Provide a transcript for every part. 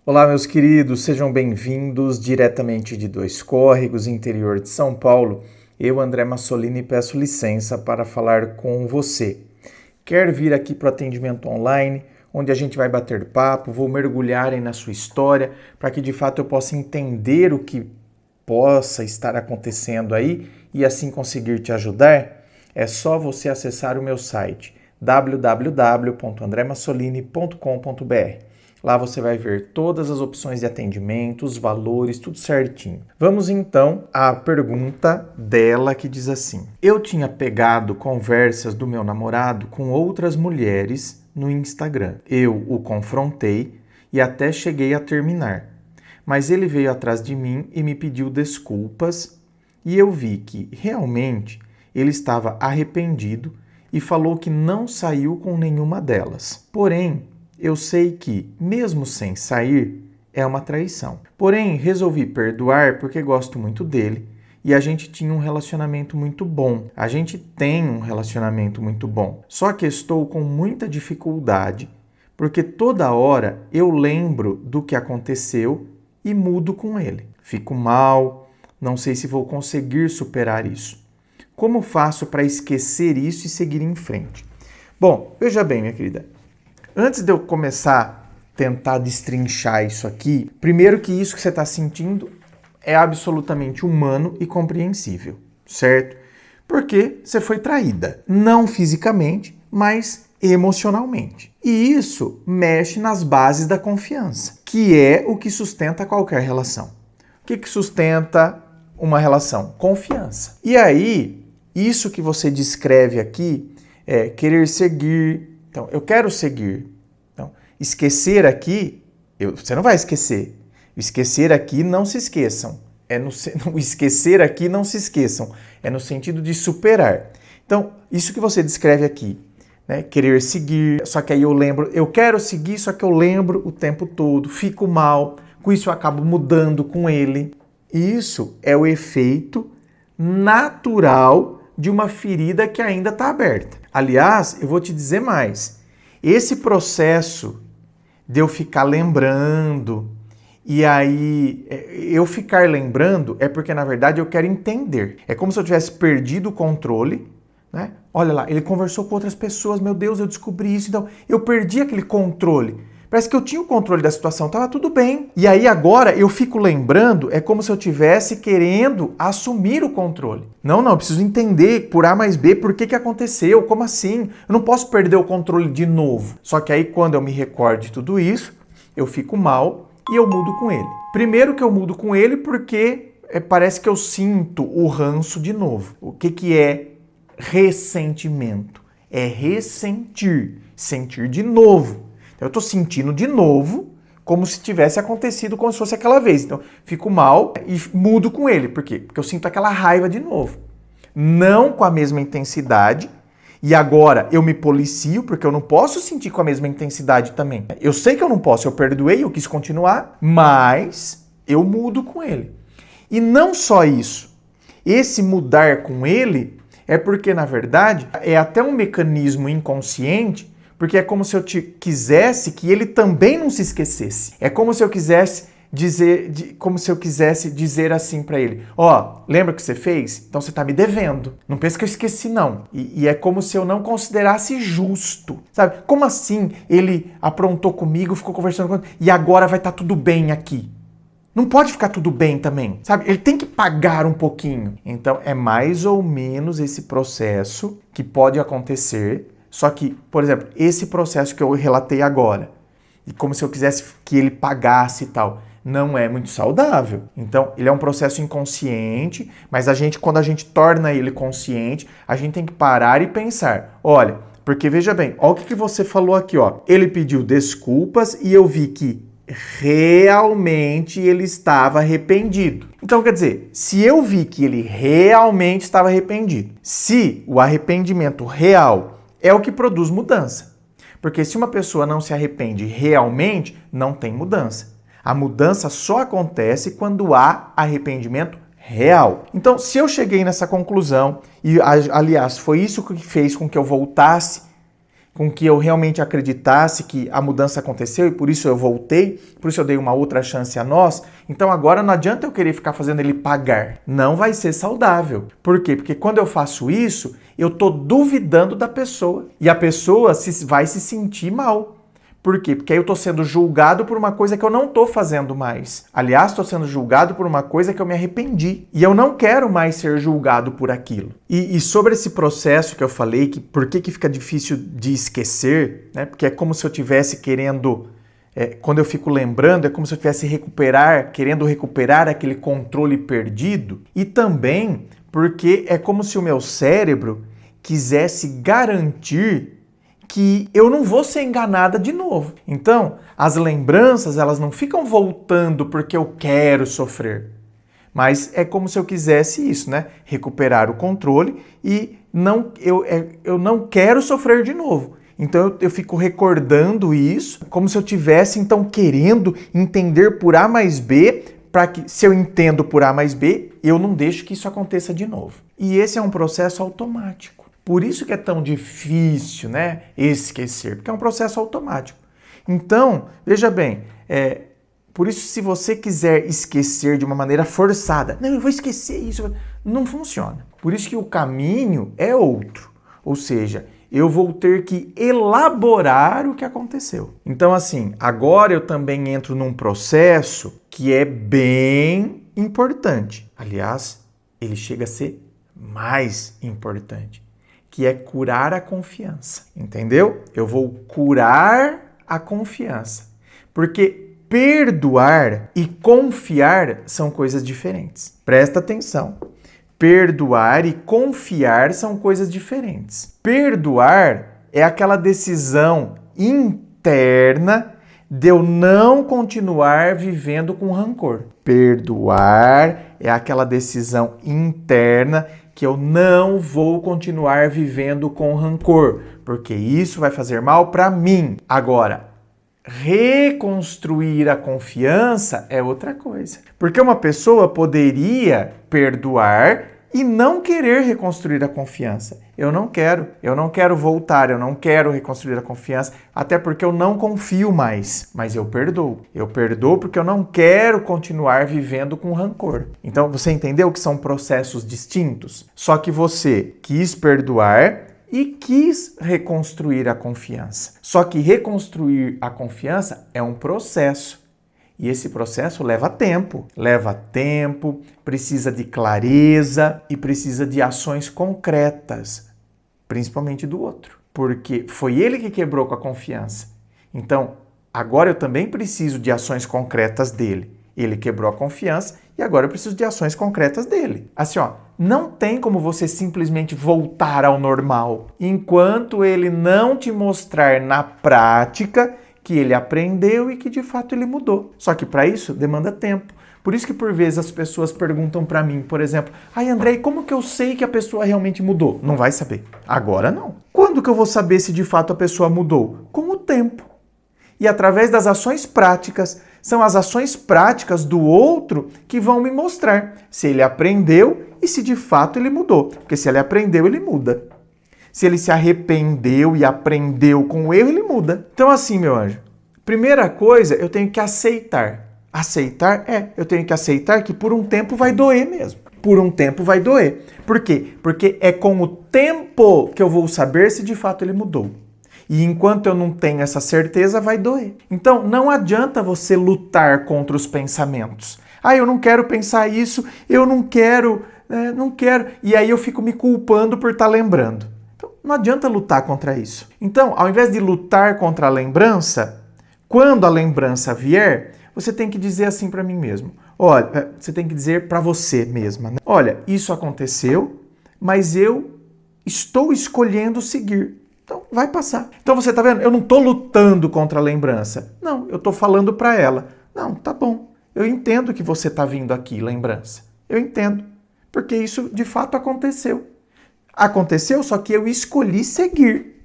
Olá, meus queridos, sejam bem-vindos diretamente de Dois Córregos, interior de São Paulo. Eu, André Massolini, peço licença para falar com você. Quer vir aqui para o atendimento online, onde a gente vai bater papo, vou mergulhar aí na sua história, para que de fato eu possa entender o que possa estar acontecendo aí e assim conseguir te ajudar? É só você acessar o meu site www.andremassolini.com.br. Lá você vai ver todas as opções de atendimento, os valores, tudo certinho. Vamos então à pergunta dela que diz assim: eu tinha pegado conversas do meu namorado com outras mulheres no Instagram. Eu o confrontei e até cheguei a terminar. Mas ele veio atrás de mim e me pediu desculpas e eu vi que realmente ele estava arrependido e falou que não saiu com nenhuma delas. Porém, eu sei que, mesmo sem sair, é uma traição. Porém, resolvi perdoar porque gosto muito dele e a gente tinha um relacionamento muito bom. A gente tem um relacionamento muito bom. Só que estou com muita dificuldade porque toda hora eu lembro do que aconteceu e mudo com ele. Fico mal, não sei se vou conseguir superar isso. Como faço para esquecer isso e seguir em frente? Bom, veja bem, minha querida. Antes de eu começar a tentar destrinchar isso aqui, primeiro que isso que você está sentindo é absolutamente humano e compreensível, certo? Porque você foi traída, não fisicamente, mas emocionalmente. E isso mexe nas bases da confiança, que é o que sustenta qualquer relação. O que sustenta uma relação? Confiança. E aí, isso que você descreve aqui é querer seguir. Então, eu quero seguir. Então, esquecer aqui, você não vai esquecer. Esquecer aqui, não se esqueçam. O esquecer aqui, não se esqueçam. É no sentido de superar. Então, isso que você descreve aqui, né? Querer seguir, só que aí eu lembro, eu quero seguir, só que eu lembro o tempo todo, fico mal, com isso eu acabo mudando com ele. Isso é o efeito natural de uma ferida que ainda está aberta. Aliás, eu vou te dizer mais. Esse processo de eu ficar lembrando, e aí eu ficar lembrando é porque, na verdade, eu quero entender. É como se eu tivesse perdido o controle, né? Olha lá, ele conversou com outras pessoas, meu Deus, eu descobri isso, então eu perdi aquele controle. Parece que eu tinha o controle da situação, tava tudo bem. E aí agora eu fico lembrando, é como se eu tivesse querendo assumir o controle. Não, eu preciso entender por A mais B por que aconteceu, como assim? Eu não posso perder o controle de novo. Só que aí quando eu me recordo de tudo isso, eu fico mal e eu mudo com ele. Primeiro que eu mudo com ele porque parece que eu sinto o ranço de novo. O que é ressentimento? É ressentir, sentir de novo. Eu estou sentindo de novo como se tivesse acontecido, como se fosse aquela vez. Então, fico mal e mudo com ele. Por quê? Porque eu sinto aquela raiva de novo. Não com a mesma intensidade. E agora eu me policio, porque eu não posso sentir com a mesma intensidade também. Eu sei que eu não posso, eu perdoei, eu quis continuar, mas eu mudo com ele. E não só isso. Esse mudar com ele é porque, na verdade, é até um mecanismo inconsciente. Porque é como se eu quisesse que ele também não se esquecesse. É como se eu quisesse dizer assim para ele: ó, lembra o que você fez? Então você tá me devendo. Não pensa que eu esqueci, não. E é como se eu não considerasse justo. Sabe? Como assim ele aprontou comigo, ficou conversando comigo, e agora vai estar tudo bem aqui? Não pode ficar tudo bem também, sabe? Ele tem que pagar um pouquinho. Então é mais ou menos esse processo que pode acontecer. Só que, por exemplo, esse processo que eu relatei agora, e como se eu quisesse que ele pagasse e tal, não é muito saudável. Então, ele é um processo inconsciente, mas quando a gente torna ele consciente, a gente tem que parar e pensar. Olha, porque veja bem, olha o que você falou aqui, ó. Ele pediu desculpas e eu vi que realmente ele estava arrependido. Então, quer dizer, se eu vi que ele realmente estava arrependido, se o arrependimento real é o que produz mudança. Porque se uma pessoa não se arrepende realmente, não tem mudança. A mudança só acontece quando há arrependimento real. Então, se eu cheguei nessa conclusão, e aliás, foi isso que fez com que eu voltasse com que eu realmente acreditasse que a mudança aconteceu e por isso eu voltei, por isso eu dei uma outra chance a nós. Então agora não adianta eu querer ficar fazendo ele pagar. Não vai ser saudável. Por quê? Porque quando eu faço isso, eu estou duvidando da pessoa. E a pessoa vai se sentir mal. Por quê? Porque aí eu estou sendo julgado por uma coisa que eu não estou fazendo mais. Aliás, estou sendo julgado por uma coisa que eu me arrependi. E eu não quero mais ser julgado por aquilo. E sobre esse processo que eu falei, que por que fica difícil de esquecer, né? Porque é como se eu estivesse querendo... quando eu fico lembrando, é como se eu estivesse querendo recuperar aquele controle perdido. E também porque é como se o meu cérebro quisesse garantir que eu não vou ser enganada de novo. Então, as lembranças, elas não ficam voltando porque eu quero sofrer. Mas é como se eu quisesse isso, né? Recuperar o controle e eu não quero sofrer de novo. Então eu fico recordando isso, como se eu tivesse então querendo entender por A mais B, para que se eu entendo por A mais B, eu não deixo que isso aconteça de novo. E esse é um processo automático. Por isso que é tão difícil, né, esquecer, porque é um processo automático. Então, veja bem, por isso se você quiser esquecer de uma maneira forçada, não, eu vou esquecer isso, não funciona. Por isso que o caminho é outro, ou seja, eu vou ter que elaborar o que aconteceu. Então, assim, agora eu também entro num processo que é bem importante. Aliás, ele chega a ser mais importante, que é curar a confiança, entendeu? Eu vou curar a confiança, porque perdoar e confiar são coisas diferentes. Presta atenção. Perdoar e confiar são coisas diferentes. Perdoar é aquela decisão interna de eu não continuar vivendo com rancor. Perdoar é aquela decisão interna que eu não vou continuar vivendo com rancor, porque isso vai fazer mal para mim. Agora, reconstruir a confiança é outra coisa. Porque uma pessoa poderia perdoar e não querer reconstruir a confiança. Eu não quero voltar, eu não quero reconstruir a confiança, até porque eu não confio mais, mas eu perdoo. Eu perdoo porque eu não quero continuar vivendo com rancor. Então, você entendeu que são processos distintos? Só que você quis perdoar e quis reconstruir a confiança. Só que reconstruir a confiança é um processo. E esse processo leva tempo, precisa de clareza e precisa de ações concretas, principalmente do outro, porque foi ele que quebrou com a confiança. Então, agora eu também preciso de ações concretas dele. Ele quebrou a confiança e agora eu preciso de ações concretas dele. Assim, ó, não tem como você simplesmente voltar ao normal enquanto ele não te mostrar na prática que ele aprendeu e que de fato ele mudou. Só que para isso demanda tempo. Por isso que por vezes as pessoas perguntam para mim, por exemplo, ai André, como que eu sei que a pessoa realmente mudou? Não vai saber. Agora não. Quando que eu vou saber se de fato a pessoa mudou? Com o tempo. E através das ações práticas, são as ações práticas do outro que vão me mostrar se ele aprendeu e se de fato ele mudou. Porque se ele aprendeu, ele muda. Se ele se arrependeu e aprendeu com o erro, ele muda. Então assim, meu anjo, primeira coisa, eu tenho que aceitar. Aceitar? Eu tenho que aceitar que por um tempo vai doer mesmo. Por um tempo vai doer. Por quê? Porque é com o tempo que eu vou saber se de fato ele mudou. E enquanto eu não tenho essa certeza, vai doer. Então, não adianta você lutar contra os pensamentos. Eu não quero pensar isso, eu não quero. E aí eu fico me culpando por estar lembrando. Então, não adianta lutar contra isso. Então, ao invés de lutar contra a lembrança, quando a lembrança vier, você tem que dizer assim para mim mesmo. Olha, você tem que dizer para você mesma, né? Olha, isso aconteceu, mas eu estou escolhendo seguir. Então, vai passar. Então, você tá vendo? Eu não tô lutando contra a lembrança. Não, eu tô falando para ela. Não, tá bom. Eu entendo que você tá vindo aqui, lembrança. Eu entendo. Porque isso, de fato, aconteceu. Aconteceu, só que eu escolhi seguir.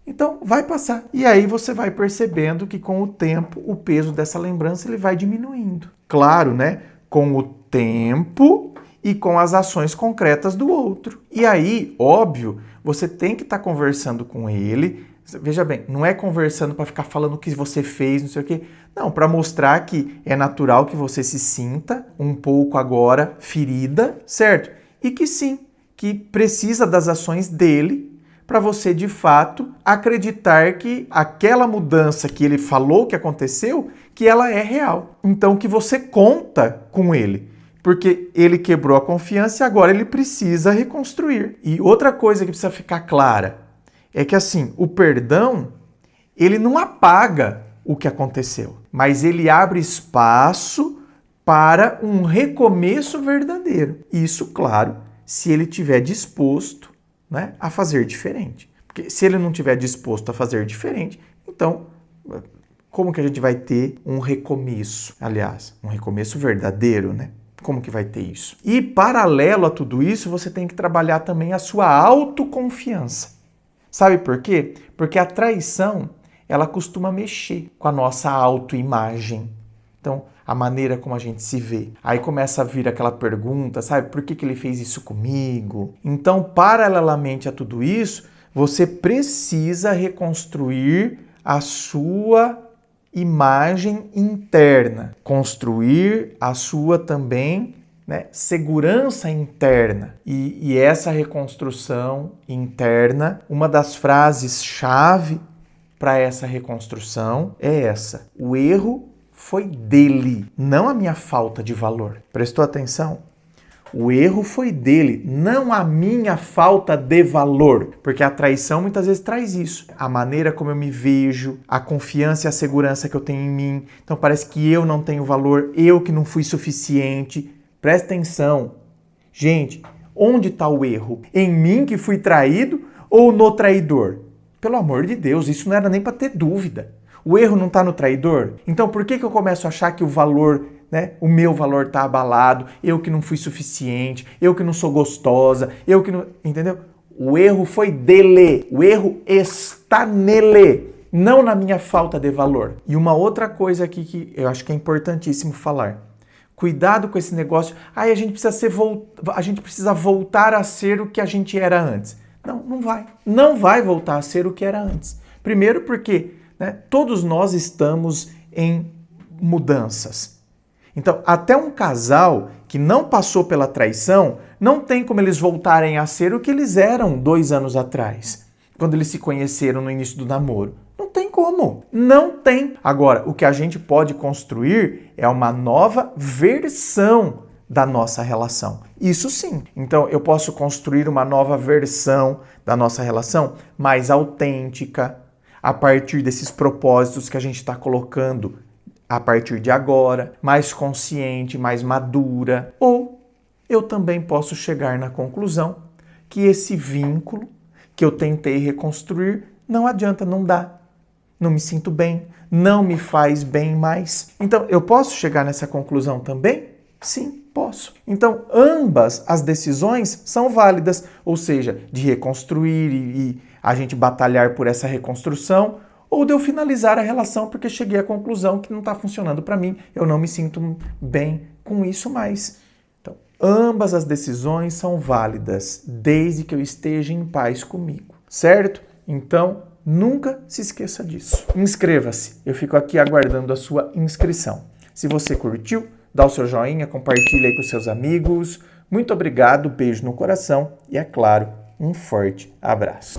Então, vai passar. E aí você vai percebendo que com o tempo, o peso dessa lembrança ele vai diminuindo. Claro, né? Com o tempo e com as ações concretas do outro. E aí, óbvio, você tem que estar conversando com ele, Veja bem, não é conversando para ficar falando o que você fez, não sei o quê. Não, para mostrar que é natural que você se sinta um pouco agora ferida, certo? E que sim, que precisa das ações dele para você, de fato, acreditar que aquela mudança que ele falou que aconteceu, que ela é real. Então, que você conta com ele. Porque ele quebrou a confiança e agora ele precisa reconstruir. E outra coisa que precisa ficar clara é que, assim, o perdão, ele não apaga o que aconteceu, mas ele abre espaço para um recomeço verdadeiro. Isso, claro, se ele estiver disposto, né, a fazer diferente. Porque se ele não estiver disposto a fazer diferente, então, como que a gente vai ter um recomeço? Aliás, um recomeço verdadeiro, né? Como que vai ter isso? E, paralelo a tudo isso, você tem que trabalhar também a sua autoconfiança. Sabe por quê? Porque a traição, ela costuma mexer com a nossa autoimagem. Então, a maneira como a gente se vê. Aí começa a vir aquela pergunta, sabe? Por que ele fez isso comigo? Então, paralelamente a tudo isso, você precisa reconstruir a sua imagem interna. Construir a sua também, né, segurança interna. E essa reconstrução interna, uma das frases-chave para essa reconstrução é essa: o erro foi dele, não a minha falta de valor. Prestou atenção? O erro foi dele, não a minha falta de valor. Porque a traição muitas vezes traz isso. A maneira como eu me vejo, a confiança e a segurança que eu tenho em mim. Então parece que eu não tenho valor, eu que não fui suficiente. Presta atenção. Gente, onde está o erro? Em mim que fui traído ou no traidor? Pelo amor de Deus, isso não era nem para ter dúvida. O erro não está no traidor? Então por que eu começo a achar que o valor, né, o meu valor está abalado, eu que não fui suficiente, eu que não sou gostosa, eu que não... Entendeu? O erro foi dele, o erro está nele, não na minha falta de valor. E uma outra coisa aqui que eu acho que é importantíssimo falar. Cuidado com esse negócio. A gente precisa voltar a ser o que a gente era antes. Não, não vai. Não vai voltar a ser o que era antes. Primeiro porque, né, todos nós estamos em mudanças. Então, até um casal que não passou pela traição, não tem como eles voltarem a ser o que eles eram 2 anos atrás, quando eles se conheceram no início do namoro. Não tem como. Não tem. Agora, o que a gente pode construir é uma nova versão da nossa relação. Isso sim. Então, eu posso construir uma nova versão da nossa relação mais autêntica, a partir desses propósitos que a gente está colocando a partir de agora, mais consciente, mais madura. Ou eu também posso chegar na conclusão que esse vínculo que eu tentei reconstruir não adianta, não dá. Não me sinto bem, não me faz bem mais. Então, eu posso chegar nessa conclusão também? Sim, posso. Então, ambas as decisões são válidas, ou seja, de reconstruir e a gente batalhar por essa reconstrução, ou de eu finalizar a relação porque cheguei à conclusão que não está funcionando para mim, eu não me sinto bem com isso mais. Então, ambas as decisões são válidas, desde que eu esteja em paz comigo, certo? Então, nunca se esqueça disso. Inscreva-se, eu fico aqui aguardando a sua inscrição. Se você curtiu, dá o seu joinha, compartilha aí com seus amigos. Muito obrigado, beijo no coração e, é claro, um forte abraço.